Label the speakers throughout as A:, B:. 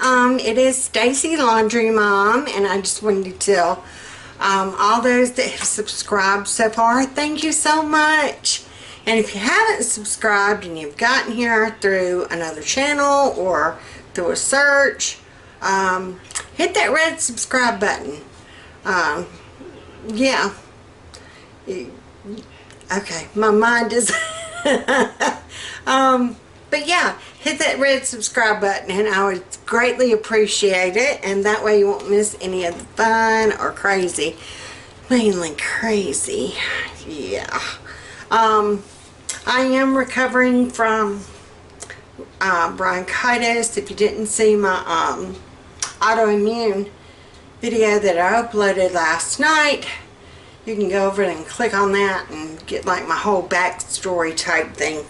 A: It is Stacy Laundry Mom, and I just wanted to tell all those that have subscribed so far, thank you so much. And if you haven't subscribed and you've gotten here through another channel or through a search, hit that red subscribe button. Yeah. Okay, my mind is... but yeah, hit that red subscribe button and I would greatly appreciate it, and that way you won't miss any of the fun or crazy. Mainly crazy. Yeah. I am recovering from bronchitis. If you didn't see my autoimmune video that I uploaded last night, you can go over and click on that and get like my whole backstory type thing.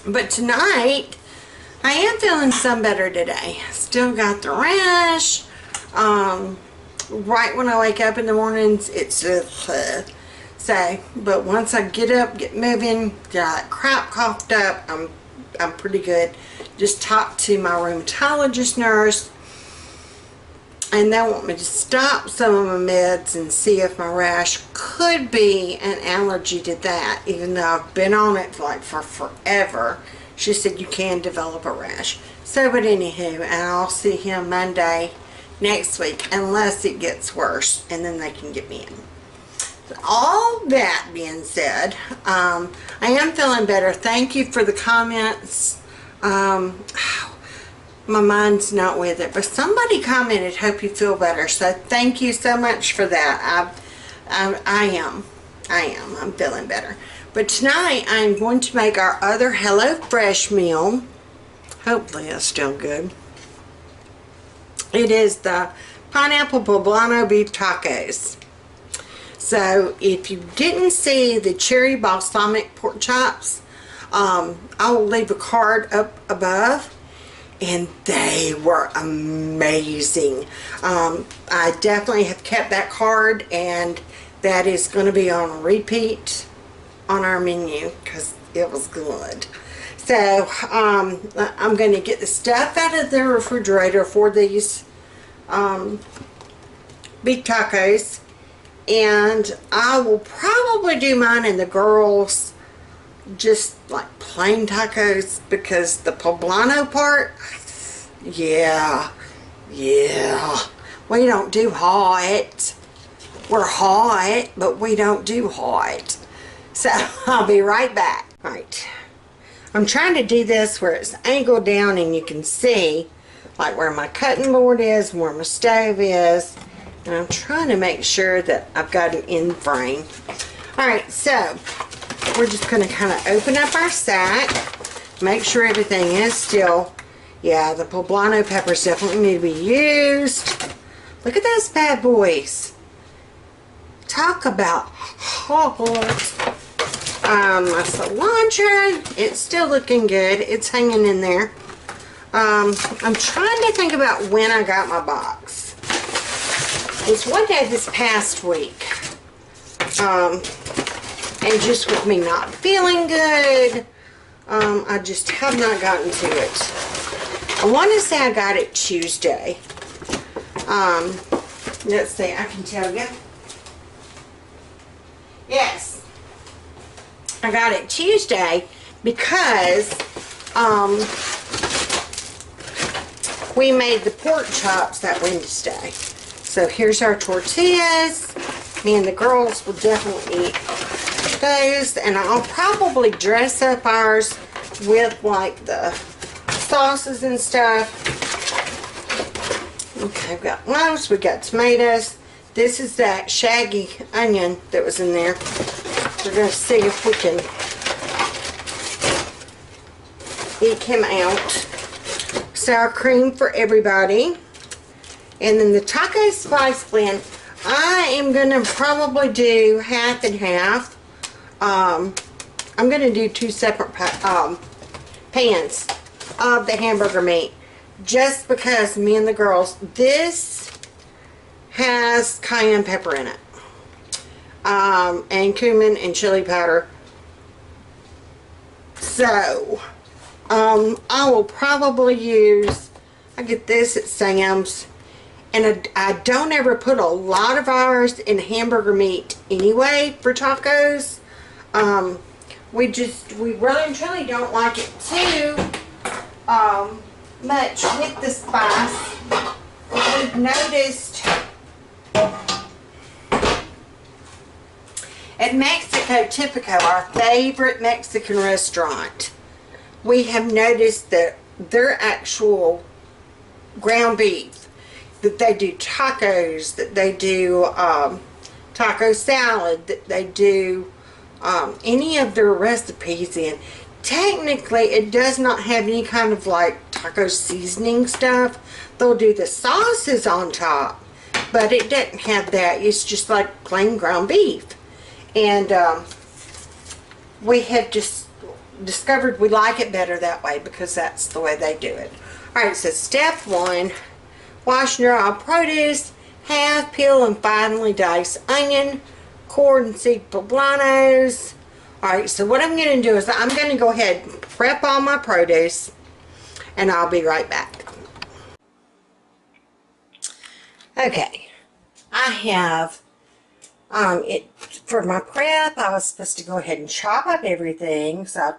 A: But tonight, I am feeling some better today. Still got the rash. Right when I wake up in the mornings, it's so. But once I get up, get moving, got that crap coughed up, I'm pretty good. Just talked to my rheumatologist nurse, and they want me to stop some of my meds and see if my rash could be an allergy to that, even though I've been on it for forever. She said you can develop a rash. So, but anywho, and I'll see him Monday next week unless it gets worse, and then they can get me in. All that being said, I am feeling better. Thank you for the comments. My mind's not with it, but somebody commented, hope you feel better. So thank you so much for that. I'm feeling better. But tonight I'm going to make our other HelloFresh meal. Hopefully it's still good. It is the pineapple poblano beef tacos. So if you didn't see the cherry balsamic pork chops, I will leave a card up above. And they were amazing. I definitely have kept that card, and that is going to be on repeat on our menu because it was good. So I'm going to get the stuff out of the refrigerator for these beef tacos, and I will probably do mine and the girls just like plain tacos, because the poblano part, yeah, we don't do hot. We're hot, but we don't do hot. So I'll be right back. Alright, I'm trying to do this where it's angled down and you can see like where my cutting board is and where my stove is, and I'm trying to make sure that I've got it in frame. Alright, so we're just going to kind of open up our sack, make sure everything is still, yeah, the poblano peppers definitely need to be used. Look at those bad boys. Talk about hot. My cilantro, it's still looking good. It's hanging in there. I'm trying to think about when I got my box. It was one day this past week. And just with me not feeling good, I just have not gotten to it. I want to say I got it Tuesday. Let's see, I can tell you. Yes, I got it Tuesday because we made the pork chops that Wednesday. So here's our tortillas. Me and the girls will definitely eat those, and I'll probably dress up ours with like the sauces and stuff. Okay, we've got those, we've got tomatoes. This is that shaggy onion that was in there. We're going to see if we can eke him out. Sour cream for everybody. And then the taco spice blend, I am going to probably do half and half. I'm going to do two separate pans of the hamburger meat, just because me and the girls, this has cayenne pepper in it, and cumin and chili powder. So I will probably use I get this at Sam's. And I don't ever put a lot of ours in hamburger meat anyway for tacos. We really and truly don't like it too much with the spice. We've noticed at Mexico Típico, our favorite Mexican restaurant, we have noticed that their actual ground beef, that they do tacos, that they do taco salad, that they do any of their recipes in. Technically, it does not have any kind of like taco seasoning stuff. They'll do the sauces on top, but it doesn't have that. It's just like plain ground beef. And we have just discovered we like it better that way because that's the way they do it. Alright, so step 1. Wash and dry all produce, half peel and finely dice onion, core and seed poblanos. Alright, so what I'm going to do is I'm going to go ahead and prep all my produce, and I'll be right back. Okay, I have it for my prep. I was supposed to go ahead and chop up everything, so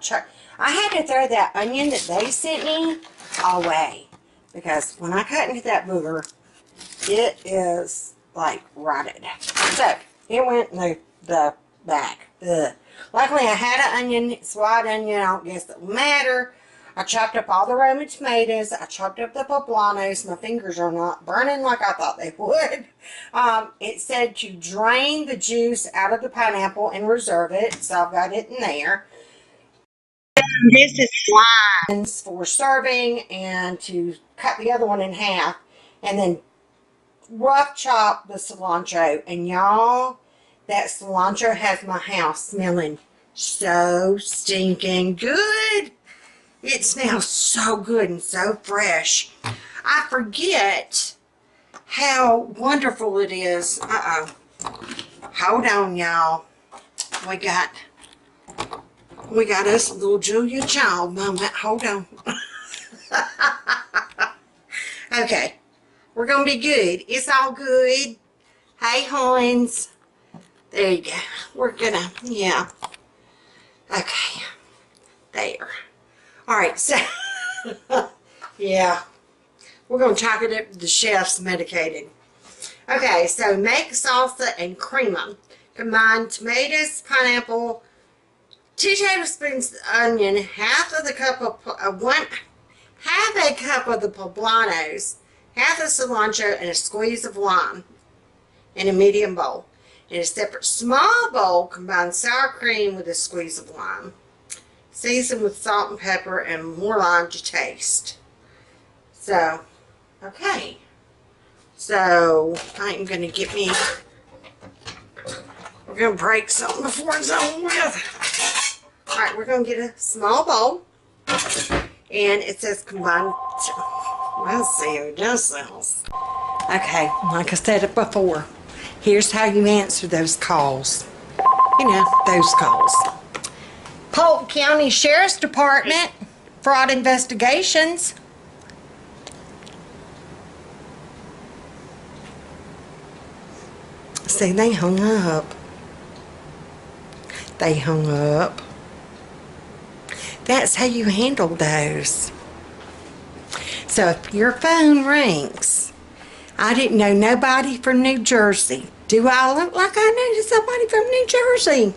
A: I had to throw that onion that they sent me away. Because when I cut into that booger, it is like rotted. So, it went in the back. Ugh. Luckily, I had an onion. It's white onion. I don't guess it will matter. I chopped up all the Roman tomatoes. I chopped up the poblanos. My fingers are not burning like I thought they would. It said to drain the juice out of the pineapple and reserve it. So, I've got it in there. This is lines for serving, and to cut the other one in half, and then rough chop the cilantro. And y'all, that cilantro has my house smelling so stinking good. It smells so good and so fresh. I forget how wonderful it is. Hold on, y'all. We got us a little Julia Child moment. Hold on. Okay. We're going to be good. It's all good. Hey, Hans. There you go. We're going to, yeah. Okay. There. Alright, so, yeah. We're going to chalk it up to the chef's medicated. Okay, so make salsa and crema. Combine tomatoes, pineapple, 2 tablespoons of onion, half a cup of the poblanos, half of cilantro, and a squeeze of lime in a medium bowl. In a separate small bowl, combine sour cream with a squeeze of lime. Season with salt and pepper and more lime to taste. So, okay. So, I'm going to get me, we're going to break something before it's over with. Alright, we're going to get a small bowl, and it says combined, let's see who does this. Okay, like I said it before, here's how you answer those calls. You know, those calls. Polk County Sheriff's Department, fraud investigations. See, they hung up. They hung up. That's how you handle those. So if your phone rings, I didn't know nobody from New Jersey. Do I look like I know somebody from New Jersey?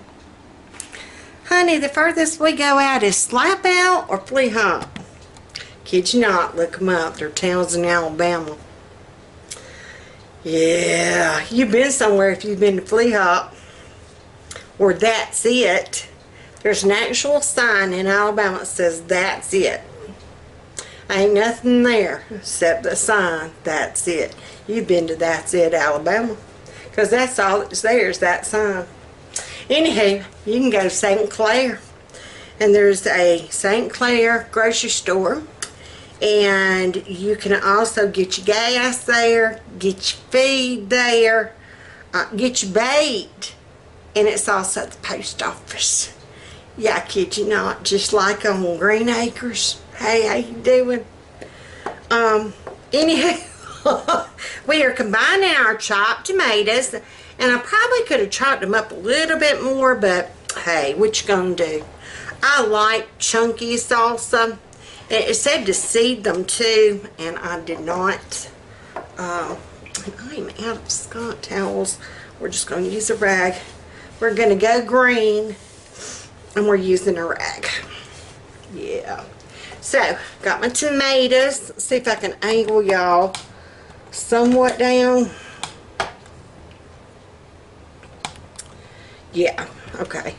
A: Honey, the furthest we go out is Slap Out or Flea Hop. Kid you not, look them up. They're towns in Alabama. Yeah, you've been somewhere if you've been to Flea Hop. Or That's It. There's an actual sign in Alabama that says That's It. Ain't nothing there except the sign, That's It. You've been to That's It, Alabama. Because that's all that's there is that sign. Anyhow, you can go to St. Clair. And there's a St. Clair grocery store. And you can also get your gas there, get your feed there, get your bait. And it's also the post office. Yeah, I kid you not, just like on Green Acres. Hey, how you doing? Anyhow, we are combining our chopped tomatoes, and I probably could have chopped them up a little bit more, but hey, what you gonna do? I like chunky salsa. It said to seed them too, and I did not. I'm out of skunk towels. We're just going to use a rag. We're going to go green, and we're using a rag. Yeah. So, got my tomatoes. Let's see if I can angle y'all somewhat down. Yeah, okay.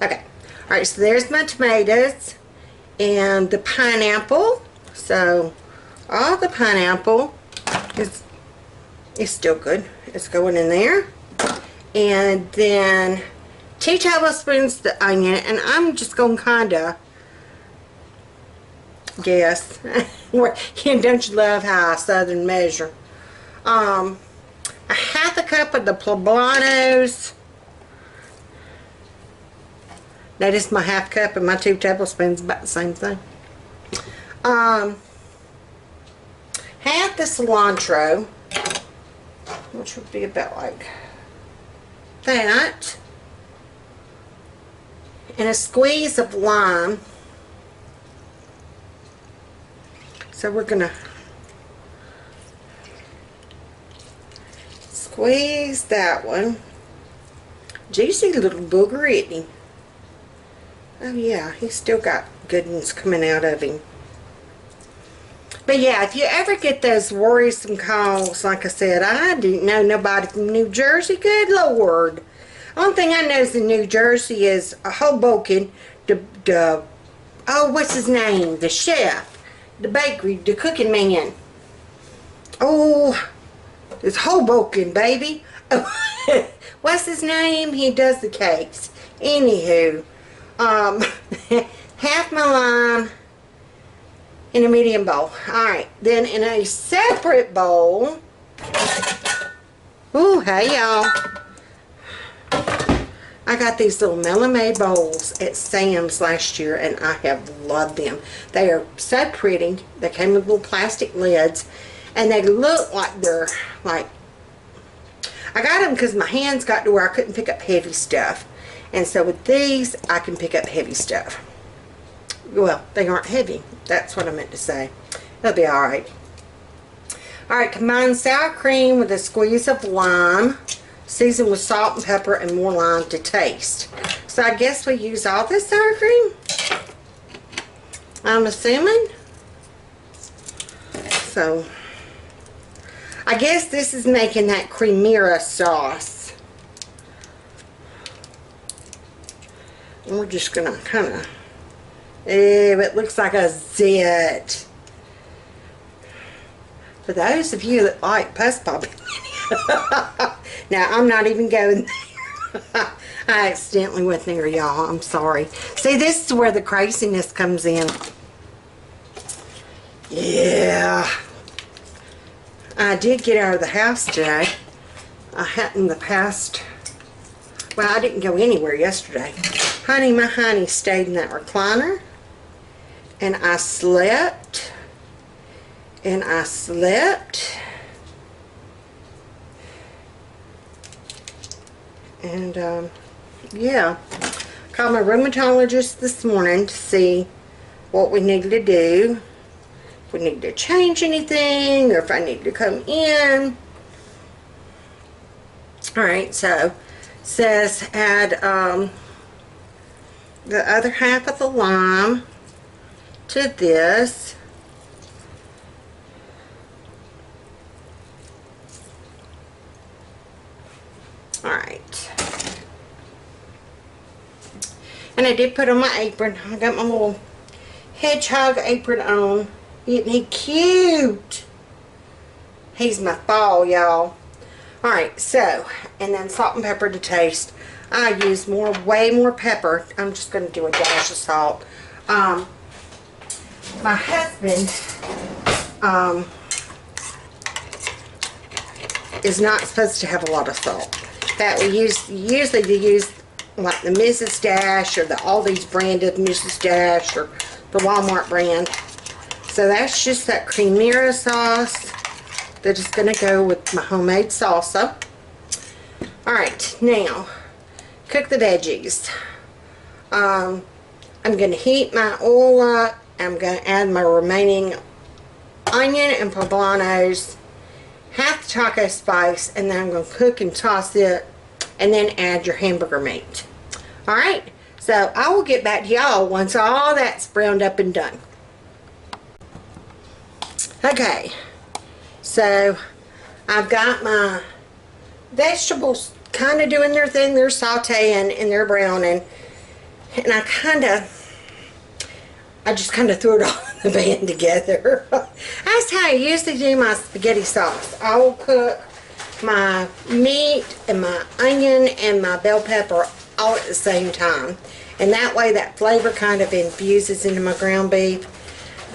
A: Okay. Alright, so there's my tomatoes and the pineapple. So, all the pineapple is still good. It's going in there. And then 2 tablespoons of the onion, and I'm just going to kind of guess. Don't you love how I southern measure? A half a cup of the Poblanos. That is my half cup, and my 2 tablespoons about the same thing. Half the cilantro, which would be about like that, and a squeeze of lime. So we're gonna squeeze that one. Juicy little booger, isn't he? Oh yeah, he's still got good ones coming out of him. But yeah, if you ever get those worrisome calls, like I said, I didn't know nobody from New Jersey. Good Lord. Only thing I know is in New Jersey is Hoboken, oh, what's his name? The chef, the bakery, the cooking man. Oh, it's Hoboken, baby. What's his name? He does the cakes. Anywho. Half my lime in a medium bowl. Alright, then in a separate bowl, ooh, hey y'all, I got these little Melon Made bowls at Sam's last year, and I have loved them. They are so pretty. They came with little plastic lids, and they look like they're like, I got them because my hands got to where I couldn't pick up heavy stuff. And so with these, I can pick up heavy stuff. Well, they aren't heavy. That's what I meant to say. They'll be alright. Alright, combine sour cream with a squeeze of lime. Season with salt and pepper and more lime to taste. So I guess we use all this sour cream? I'm assuming. So, I guess this is making that cremira sauce. We're just going to kind of, it looks like a zit. For those of you that like puss popping. Now, I'm not even going there. I accidentally went there, y'all. I'm sorry. See, this is where the craziness comes in. Yeah. I did get out of the house today. I hadn't the past, well, I didn't go anywhere yesterday. Honey, my honey stayed in that recliner, and I slept, and I slept, and yeah, called my rheumatologist this morning to see what we needed to do, if we need to change anything, or if I need to come in. Alright, so says add the other half of the lime to this. Alright. And I did put on my apron. I got my little hedgehog apron on. Isn't he cute? He's my fall, y'all. Alright, so, and then salt and pepper to taste. I use way more pepper. I'm just going to do a dash of salt. My husband is not supposed to have a lot of salt. In fact, we usually use like the Mrs. Dash or the Aldi's brand of Mrs. Dash or the Walmart brand. So that's just that cremera sauce that is going to go with my homemade salsa. Alright, now, cook the veggies. I'm going to heat my oil up. I'm going to add my remaining onion and poblanos, half the taco spice, and then I'm going to cook and toss it, and then add your hamburger meat. Alright, so I will get back to y'all once all that's browned up and done. Okay, so I've got my vegetables kind of doing their thing. They're sauteing and they're browning, and I just kind of threw it all in the pan together. That's how I usually do my spaghetti sauce. I will cook my meat and my onion and my bell pepper all at the same time, and that way that flavor kind of infuses into my ground beef.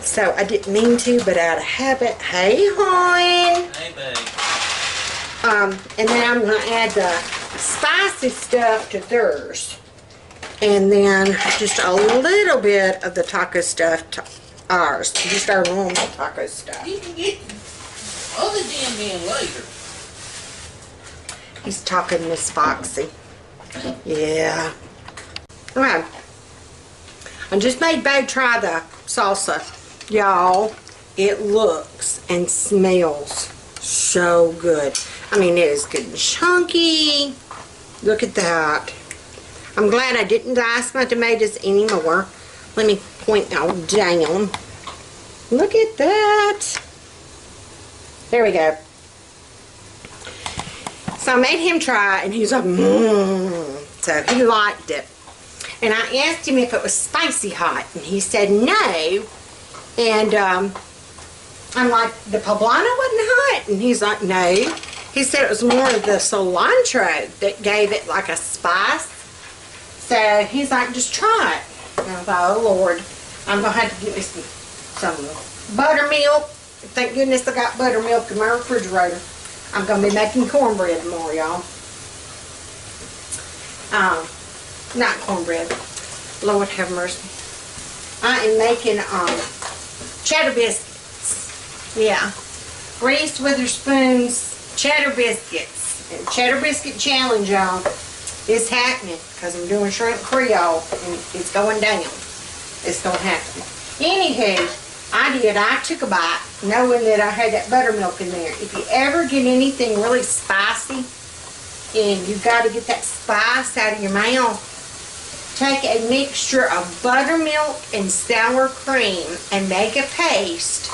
A: So I didn't mean to, but out of habit. Hey, hon.
B: Hey, babe.
A: And then I'm going to add the spicy stuff to theirs. And then just a little bit of the taco stuff to ours. Just our normal taco stuff.
B: You can get other damn in later.
A: He's talking Miss Foxy. Yeah. Okay. I just made Babe try the salsa. Y'all, it looks and smells so good. I mean, it is good and chunky. Look at that. I'm glad I didn't dice my tomatoes anymore. Let me point that down. Look at that. There we go. So I made him try, and he's like, So he liked it. And I asked him if it was spicy hot, and he said no. And I'm like, the poblano wasn't hot? And he's like, no. He said it was more of the cilantro that gave it like a spice. So he's like, just try it. And I thought, oh Lord, I'm going to have to get me some buttermilk. Thank goodness I got buttermilk in my refrigerator. I'm going to be making cornbread tomorrow, y'all. Not cornbread. Lord have mercy. I am making cheddar biscuits. Yeah. Reese Witherspoon's cheddar biscuits. And cheddar biscuit challenge, y'all, is happening because I'm doing shrimp creole and it's going down. It's going to happen. Anywho, I took a bite knowing that I had that buttermilk in there. If you ever get anything really spicy and you've got to get that spice out of your mouth, take a mixture of buttermilk and sour cream and make a paste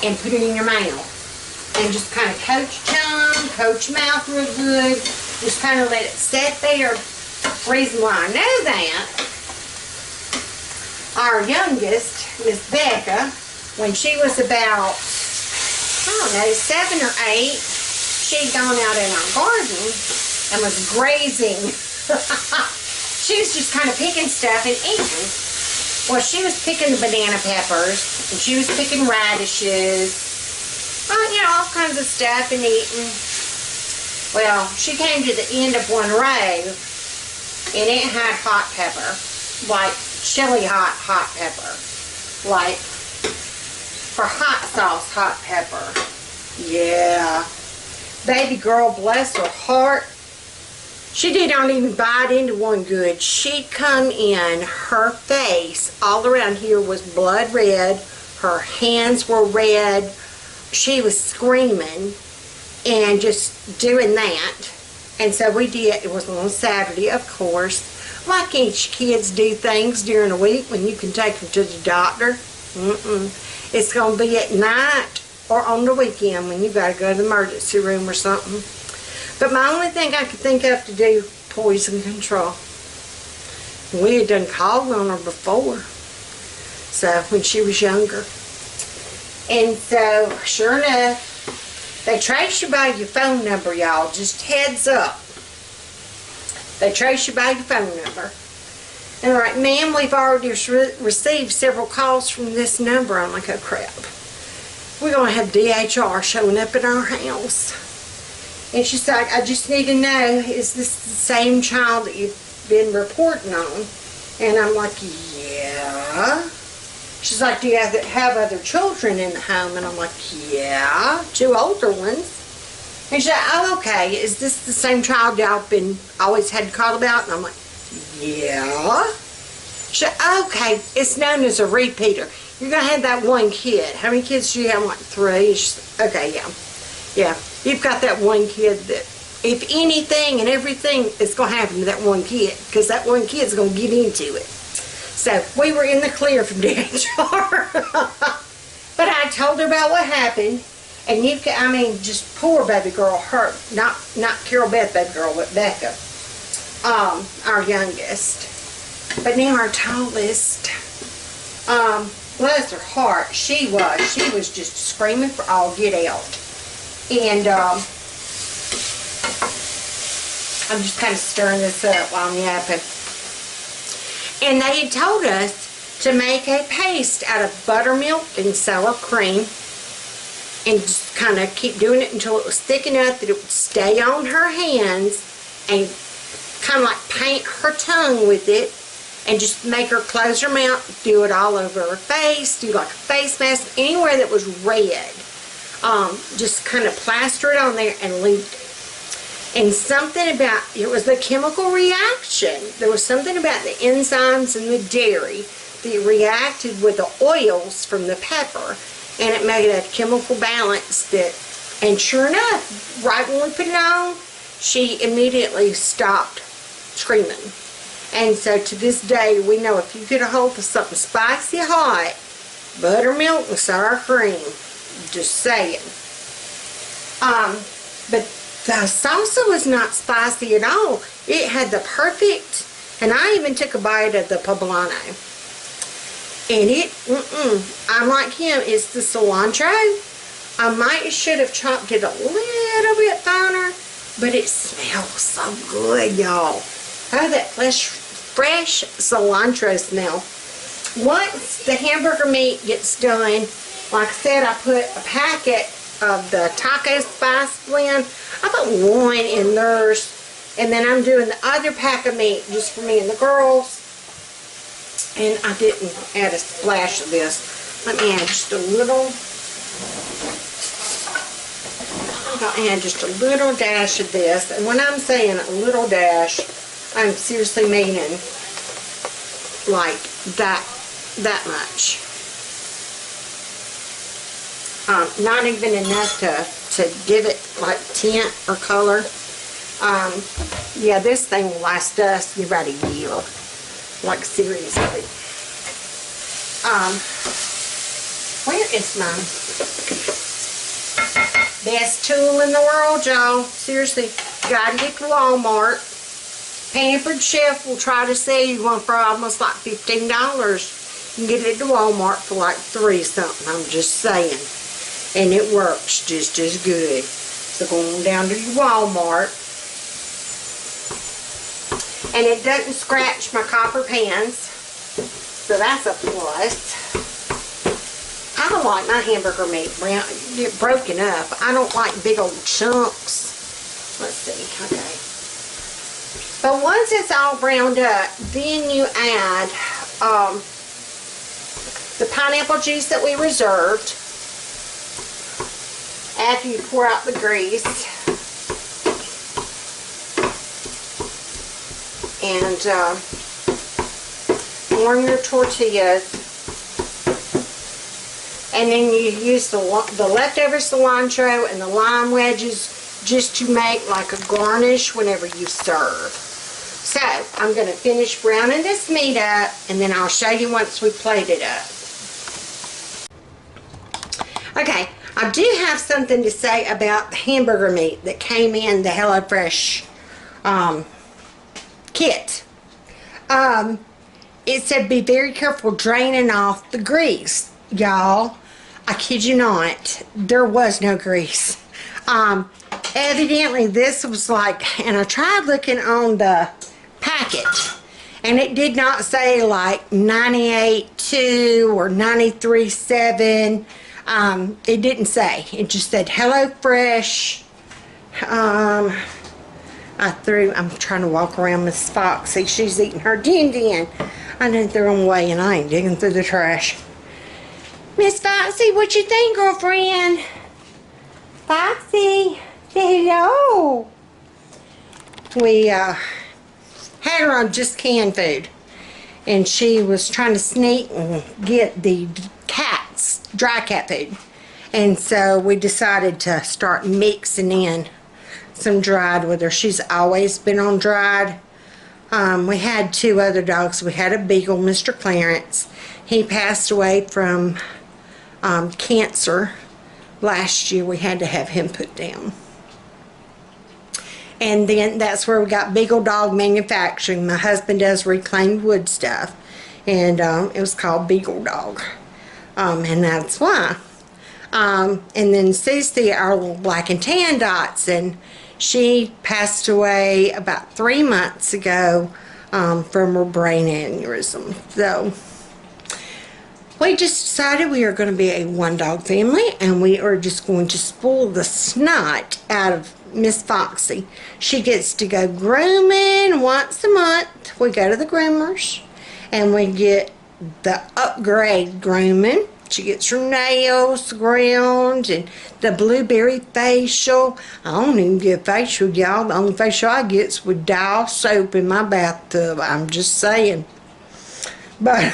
A: and put it in your mouth. And just kind of coat your tongue, coat your mouth real good. Just kind of let it sit there. Reason why I know that, our youngest, Miss Becca, when she was about, I don't know, 7 or 8, she'd gone out in our garden and was grazing. She was just kind of picking stuff and eating. Well, she was picking the banana peppers, and she was picking radishes, you know, all kinds of stuff and eating. Well, she came to the end of one row, and it had hot pepper, like chili hot pepper, like for hot sauce hot pepper. Yeah. Baby girl, bless her heart, she didn't even bite into one good. She'd come in, her face all around here was blood red, her hands were red, she was screaming and just doing that. And so we did, it was on Saturday, of course, like each kids do things during the week when you can take them to the doctor. It's going to be at night or on the weekend when you got to go to the emergency room or something. But my only thing I could think of to do, poison control. We had done called on her before, so when she was younger. And so, sure enough, they trace you by your phone number, y'all. Just heads up. They trace you by your phone number. And they're like, ma'am, we've already received several calls from this number. I'm like, oh crap. We're going to have DHR showing up at our house. And she's like, I just need to know, is this the same child that you've been reporting on? And I'm like, yeah. She's like, do you have other children in the home? And I'm like, yeah, 2 older ones. And she said, oh, okay, is this the same child y'all been always had to call about? And I'm like, yeah. She said, okay, it's known as a repeater. You're going to have that one kid. How many kids do you have? I'm like, 3. She said, okay, yeah. Yeah, you've got that one kid that, if anything and everything, is going to happen to that one kid, because that one kid's going to get into it. So we were in the clear from danger. But I told her about what happened, and you can, I mean, just poor baby girl, her, not Carol Beth baby girl, but Becca, our youngest. But now our tallest, bless her heart, she was just screaming for all get out. And I'm just kind of stirring this up while I'm yapping. And they had told us to make a paste out of buttermilk and sour cream, and just kind of keep doing it until it was thick enough that it would stay on her hands, and kind of like paint her tongue with it, and just make her close her mouth, do it all over her face, do like a face mask, anywhere that was red. Just kind of plaster it on there and leave it. And something about, it was the chemical reaction. There was something about the enzymes in the dairy that reacted with the oils from the pepper, and it made a chemical balance that, and sure enough, right when we put it on, she immediately stopped screaming. And so to this day, we know if you get a hold of something spicy hot, buttermilk and sour cream, just saying. But the salsa was not spicy at all. It had the perfect, and I even took a bite of the Pablano. And it, I'm like him, it's the cilantro. I might should have chopped it a little bit finer, but it smells so good, y'all. Oh, that fresh cilantro smell. Once the hamburger meat gets done, like I said, I put a packet of the taco spice blend. I put 1 in theirs, and then I'm doing the other pack of meat just for me and the girls. And I didn't add a splash of this. Let me add just a little. I'm going to add just a little dash of this. And when I'm saying a little dash, I'm seriously meaning like that much. Not even enough to give it like tint or color. Yeah, this thing will last us about a year. Like seriously. Where is my best tool in the world, y'all? Seriously, gotta get to Walmart. Pampered Chef will try to sell you one for almost like $15. You can get it at Walmart for like $3 something. I'm just saying. And it works just as good. So go on down to your Walmart. And it doesn't scratch my copper pans. So that's a plus. I don't like my hamburger meat broken up. I don't like big old chunks. Let's see. Okay. But once it's all browned up, then you add the pineapple juice that we reserved. After you pour out the grease. And warm your tortillas. And then you use the leftover cilantro and the lime wedges just to make like a garnish whenever you serve. So, I'm going to finish browning this meat up, and then I'll show you once we plate it up. Okay. I do have something to say about the hamburger meat that came in the HelloFresh kit. It said be very careful draining off the grease. Y'all, I kid you not, there was no grease. Evidently this was like, and I tried looking on the packet, and it did not say like 98.2 or 93.7. It didn't say. It just said HelloFresh. I'm trying to walk around Miss Foxy. She's eating her din din. I didn't throw them away, and I ain't digging through the trash. Miss Foxy, what you think, girlfriend? Foxy, say hello. We had her on just canned food, and she was trying to sneak and get the cats dry cat food, and so we decided to start mixing in some dried with her. She's always been on dried. We had 2 other dogs. We had a beagle, Mr. Clarence. He passed away from cancer last year. We had to have him put down. And then that's where we got Beagle Dog Manufacturing. My husband does reclaimed wood stuff, and it was called Beagle Dog, and that's why. And then Cece, our little black and tan Dotson, she passed away about 3 months ago from her brain aneurysm. So we just decided we are going to be a 1-dog family, and we are just going to spoil the snot out of Miss Foxy. She gets to go grooming once a month. We go to the groomers and we get the upgrade grooming. She gets her nails ground and the blueberry facial. I don't even get facial, y'all. The only facial I get's with Dial soap in my bathtub. I'm just saying. But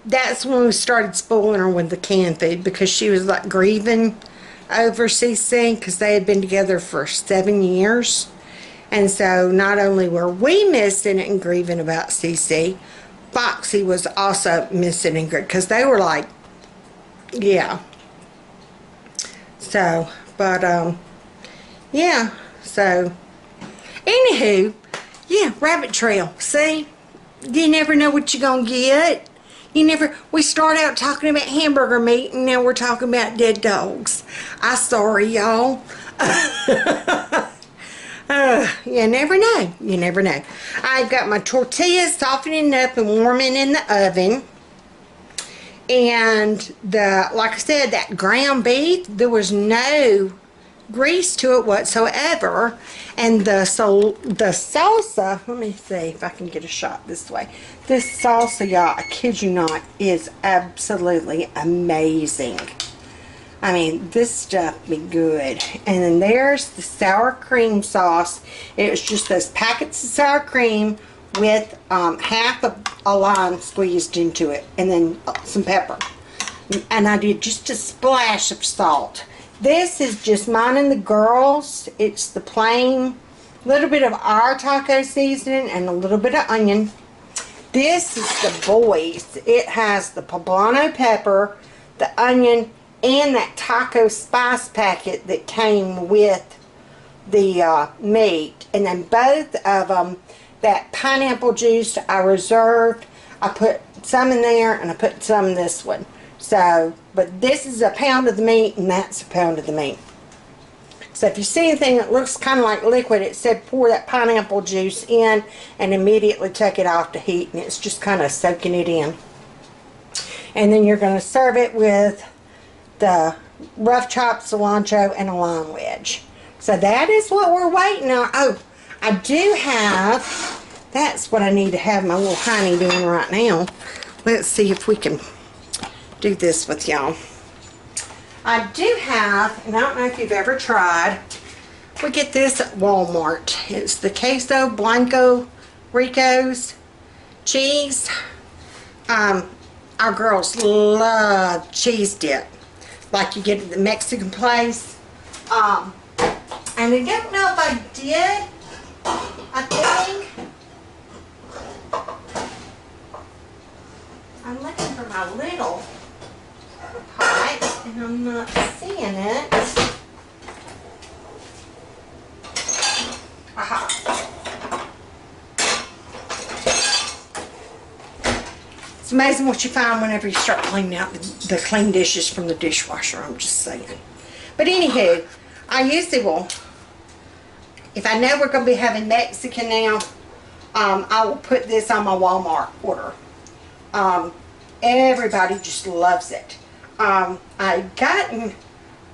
A: that's when we started spoiling her with the canned food, because she was like grieving over CC, because they had been together for 7 years. And so not only were we missing and grieving about CC, Foxy was also missing and grieving, because they were like, yeah. So, but yeah, so anywho, yeah, rabbit trail. See, you never know what you're gonna get. We start out talking about hamburger meat, and now we're talking about dead dogs. I'm sorry, y'all. You never know. You never know. I've got my tortillas softening up and warming in the oven. And like I said, that ground beef, there was no grease to it whatsoever. And the salsa, let me see if I can get a shot this way. This salsa, y'all, I kid you not, is absolutely amazing. I mean, this stuff be good. And then there's the sour cream sauce. It was just those packets of sour cream with half a lime squeezed into it, and then some pepper. And I did just a splash of salt. This is just mine and the girls. It's the plain, little bit of our taco seasoning and a little bit of onion. This is the boys. It has the poblano pepper, the onion, and that taco spice packet that came with the meat. And then both of them, that pineapple juice I reserved. I put some in there and I put some in this one. So, but this is a pound of the meat and that's a pound of the meat. So if you see anything that looks kind of like liquid, it said pour that pineapple juice in and immediately take it off the heat, and it's just kind of soaking it in. And then you're going to serve it with the rough chopped cilantro and a lime wedge. So that is what we're waiting on. Oh, I do have, that's what I need to have my little honey doing right now. Let's see if we can do this with y'all. I do have, and I don't know if you've ever tried, we get this at Walmart. It's the Queso Blanco Ricos cheese. Our girls love cheese dip, like you get at the Mexican place. And I don't know if I did. I think I'm looking for my little pot and I'm not seeing it. Aha. It's amazing what you find whenever you start cleaning out the clean dishes from the dishwasher, I'm just saying. But anywho, I usually will, if I know we're going to be having Mexican now, I will put this on my Walmart order. Everybody just loves it. I've gotten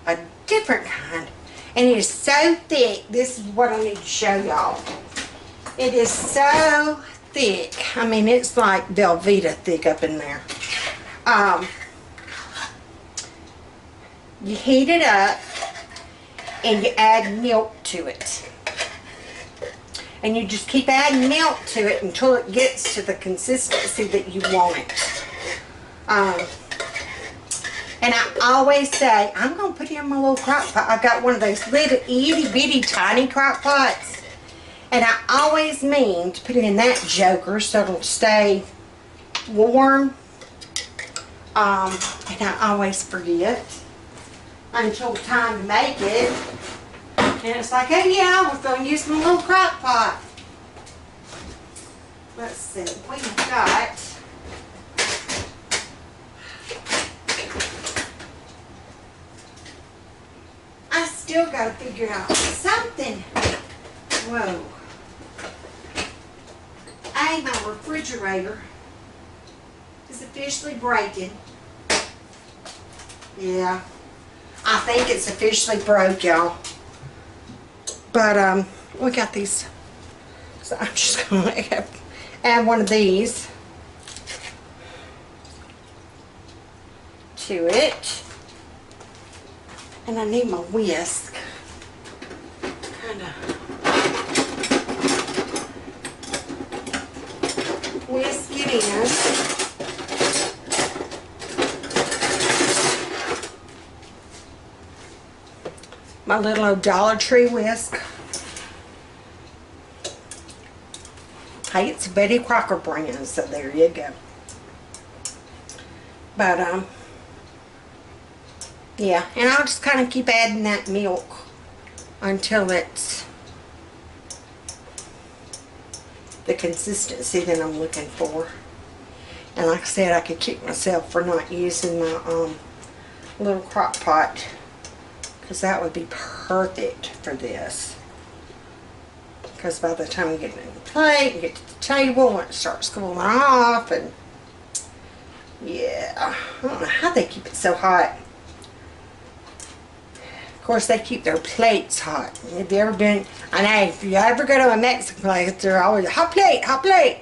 A: a different kind, and it is so thick. This is what I need to show y'all. It is so thick. I mean, it's like Velveeta thick up in there. You heat it up and you add milk to it. And you just keep adding milk to it until it gets to the consistency that you want it. And I always say, I'm going to put it in my little crock pot. I've got one of those little itty bitty tiny crock pots. And I always mean to put it in that joker so it'll stay warm. And I always forget until time to make it. And it's like, oh yeah, I was going to use my little crock pot. Let's see, we've got I still got to figure out something. Whoa. My refrigerator is officially breaking. Yeah. I think it's officially broke, y'all. But we got these, so I'm just gonna add one of these to it, and I need my whisk. Kind of whisk it in. My little old Dollar Tree whisk. Hey, it's Betty Crocker brand, so there you go. But yeah, and I'll just kind of keep adding that milk until it's the consistency that I'm looking for. And like I said, I could kick myself for not using my little crock pot, because that would be perfect for this. Because by the time you get it in the plate, you get to the table, when it starts cooling off, and yeah, I don't know how they keep it so hot. Of course, they keep their plates hot. Have you ever been, I know, if you ever go to a Mexican place, they're always, hot plate, hot plate.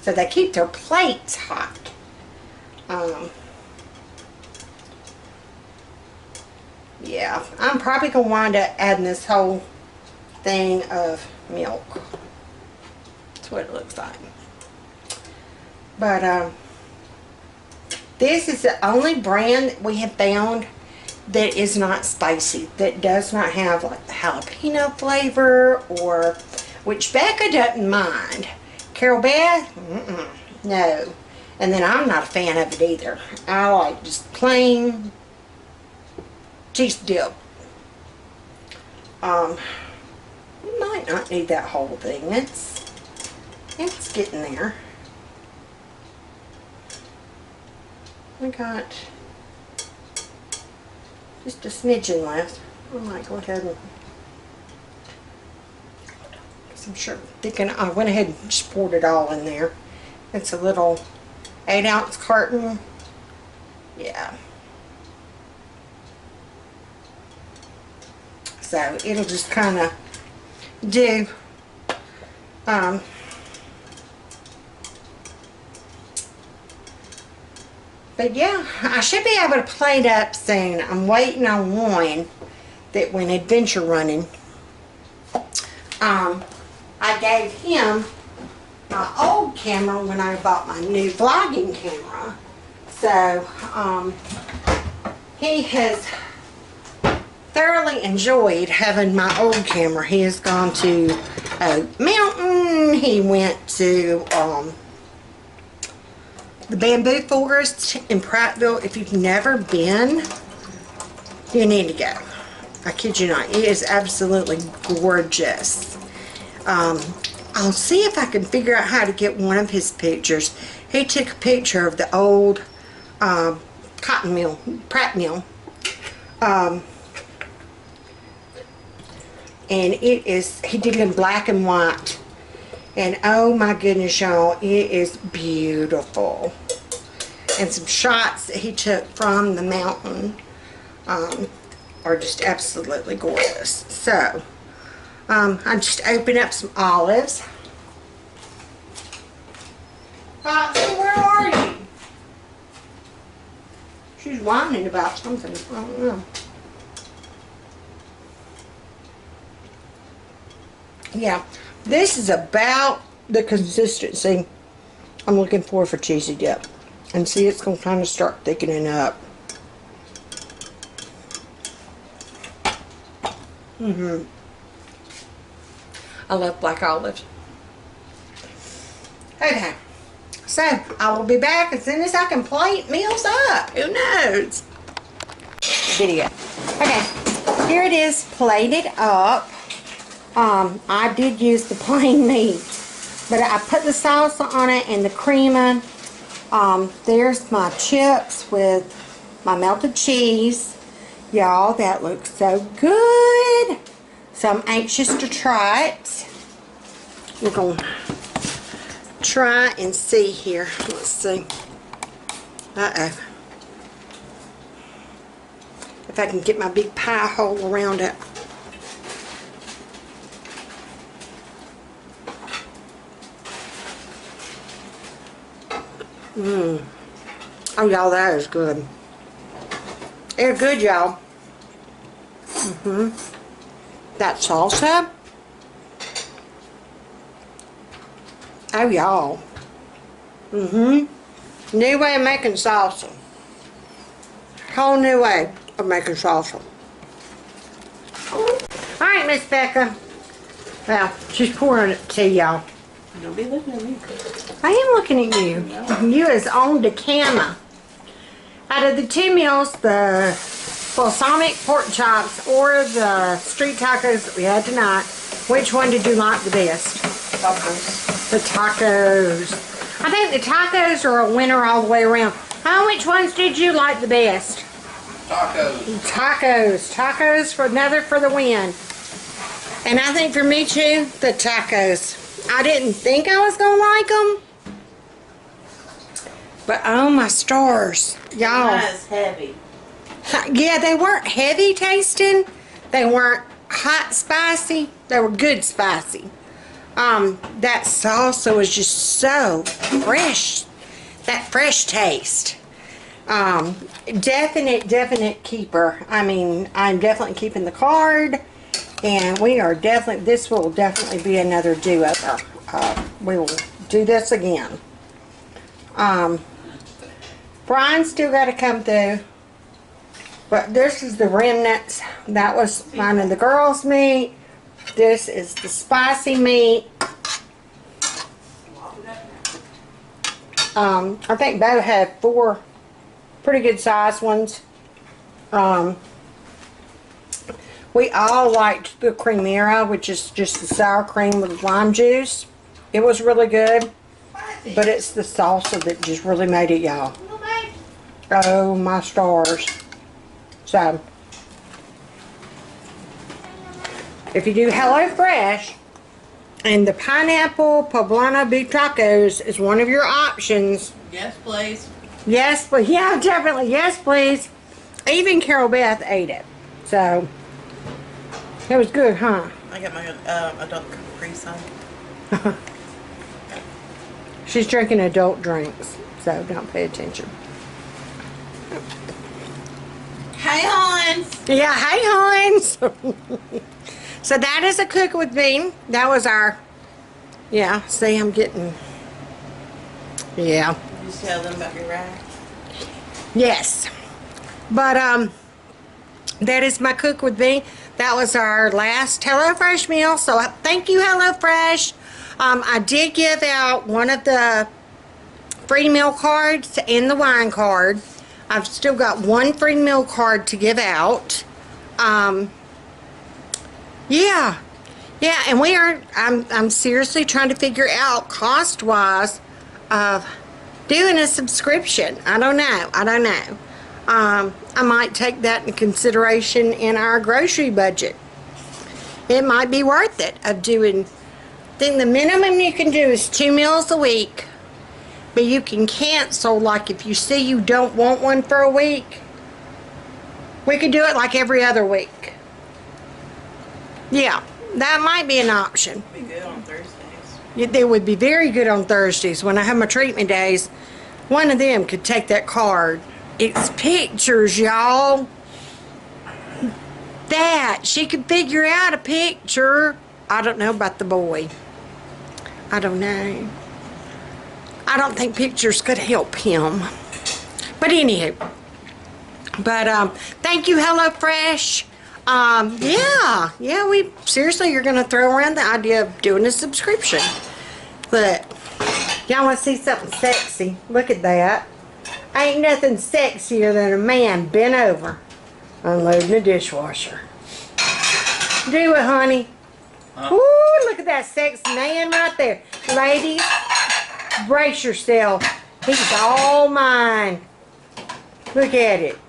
A: So they keep their plates hot. Yeah, I'm probably going to wind up adding this whole thing of milk. That's what it looks like. But this is the only brand that we have found that is not spicy, that does not have like the jalapeno flavor, or which Becca doesn't mind. Carol Beth, no. And then I'm not a fan of it either. I like just plain cheese dip. You might not need that whole thing. It's getting there. We got just a smidgen left. I might go ahead and, because I'm sure thinking I went ahead and just poured it all in there. It's a little 8-ounce carton. Yeah. So it'll just kind of do but yeah, I should be able to plate up soon. I'm waiting on one that went adventure running. I gave him my old camera when I bought my new vlogging camera. So he has thoroughly enjoyed having my old camera. He has gone to Oak Mountain. He went to the bamboo forest in Prattville. If you've never been, you need to go. I kid you not. It is absolutely gorgeous. I'll see if I can figure out how to get one of his pictures. He took a picture of the old cotton mill, Pratt mill. And it is, he did it in black and white. And oh my goodness, y'all, it is beautiful. And some shots that he took from the mountain are just absolutely gorgeous. So, I just opened up some olives. Foxy, where are you? She's whining about something. I don't know. Yeah, this is about the consistency I'm looking for cheesy dip. And see, it's going to kind of start thickening up. I love black olives. Okay, so I will be back as soon as I can plate meals up. Who knows? Video. Okay, here it is plated up. I did use the plain meat, but I put the salsa on it and the crema. There's my chips with my melted cheese. Y'all, that looks so good. So I'm anxious to try it. We're going to try and see here. Let's see. Uh-oh. If I can get my big pie hole around it. Oh, y'all, that is good. They're good, y'all. That salsa. Oh, y'all. New way of making salsa. Whole new way of making salsa. Alright, Miss Becca. Well, she's pouring it to y'all.
B: Don't be looking at me.
A: I am looking at you. You is on the camera. Out of the two meals, the balsamic pork chops or the street tacos that we had tonight, which one did you like the best?
B: Tacos.
A: The tacos. I think the tacos are a winner all the way around. Which ones did you like the best?
B: Tacos.
A: Tacos. Tacos for the win. And I think for me too, the tacos. I didn't think I was going to like them. But oh my stars. Y'all.
B: That's heavy.
A: Yeah, they weren't heavy tasting. They weren't hot spicy. They were good spicy. That salsa was just so fresh. That fresh taste. Definite keeper. I mean, I'm definitely keeping the card. And we are definitely, this will definitely be another do-over. We will do this again. Brian's still got to come through. But this is the remnants. That was mine and the girls' meat. This is the spicy meat. I think Bo had 4 pretty good sized ones. We all liked the cremera, which is just the sour cream with lime juice. It was really good, but it's the salsa that just really made it, y'all. Oh my stars. So, if you do HelloFresh, and the pineapple poblano beef tacos is one of your options.
B: Yes, please.
A: Yes, but yeah, definitely. Yes, please. Even Carol Beth ate it. So, it was good, huh?
C: I got my adult Capri Sun.
A: She's drinking adult drinks, so don't pay attention.
C: Hey, Hans.
A: Yeah, hey, Heinz. So that is a cook with me. That was our, yeah, see, I'm getting, yeah.
C: Did you tell them about your ride?
A: Yes. But, that is my cook with me. That was our last HelloFresh meal. So thank you, HelloFresh. I did give out one of the free meal cards and the wine card. I've still got one free meal card to give out. Yeah, and we are. I'm seriously trying to figure out cost-wise of doing a subscription. I don't know. I might take that into consideration in our grocery budget. It might be worth it of doing. I think the minimum you can do is 2 meals a week, but you can cancel. Like if you see you don't want one for a week, we could do it like every other week. Yeah, that might be an option.
C: Be good on Thursdays.
A: They would be very good on Thursdays when I have my treatment days. One of them could take that card It's pictures, y'all. That she could figure out a picture. I don't know about the boy. I don't know. I don't think pictures could help him. But anywho. But thank you, HelloFresh. Yeah, we seriously, you're gonna throw around the idea of doing a subscription. Look, y'all want to see something sexy? Look at that. Ain't nothing sexier than a man bent over unloading a dishwasher. Do it, honey. Ooh, look at that sexy man right there. Ladies, brace yourself. He's all mine. Look at it.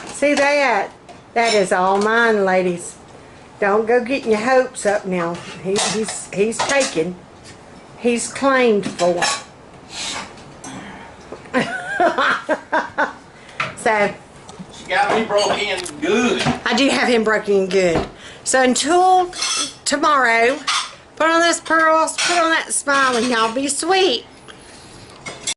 A: See that? That is all mine, ladies. Don't go getting your hopes up now. He's taken. He's claimed for. So
B: She got me broke in good.
A: I do have him broken good. So until tomorrow, put on those pearls, put on that smile, and y'all be sweet.